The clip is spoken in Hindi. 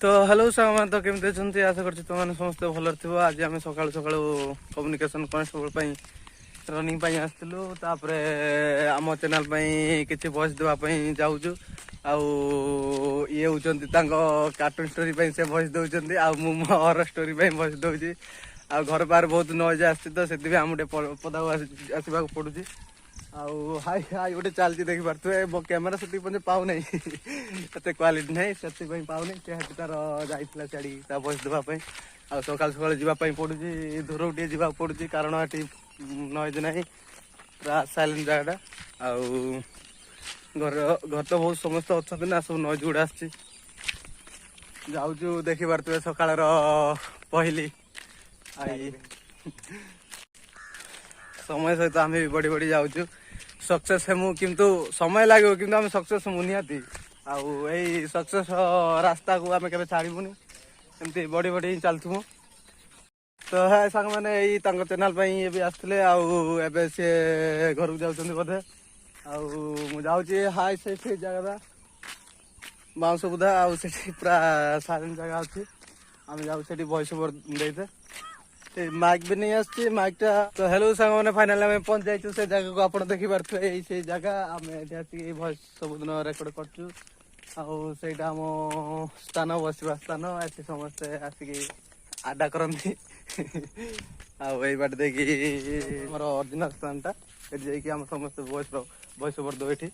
तो हेलो सामान तो केमती अच्छे आशा कर समस्त भल थो। आज आम सका सका कम्युनिकेशन कनेस्टेबल रनिंग आसलु आम चैनल किसी वॉइस देवाई जाऊँ ये होती कार्टून स्टोरी से वॉइस दौरान आर स्टोरी वॉइस दूसरी घर बाहर बहुत नॉइज आसी तो से पदा आसवाक पड़ू। हाई हाई गोटे चलती देखी पारे मो कैमेरा से पाऊ ना एत क्वालिटी ना से पाऊनी तार जाइला छाड़ी वॉइस देवाई आ सका सका जावाई पड़ू दूर टे जा पड़ू कारण ये नॉइज ना पूरा साइलेंट जगह घर घर तो बहुत समस्त अच्छा ना सब नॉइज गुड़ा आऊ देखी पारे सकाल पहली समय सहित आम भी बढ़ी बढ़ी जाऊँ सक्सेस हेमु किंतु समय लगे किंतु आम सक्सेस हेमु निहाती आई सक्सेस रास्ता को आम के छाड़बूनी एमती बढ़ी बढ़ी चलथु। तो है सांग मैंने यही चैनल ये भी आसते आए सी घर को जाऊँ बोधे आऊँ हाई से जगह बाउंस बुधा आउ पूरा साइलेंट जगह अच्छी आम जाऊँ वॉइस ओवर देते माइक भी नहीं आसची माइक टा। तो हेलो सांग मैंने फाइनाली आम पहुंच जाइए से जगह को आप देखी पारे से जगह आम ये वॉइस सबुदिन रेकर्ड करचु आम स्थान बसवा स्थान ऐसे समस्ते आसिक आडा करती आई बाट देखिए मोर ओरिजिनल स्थान टा जाकि आम समस्त वॉइस ओवर दो ये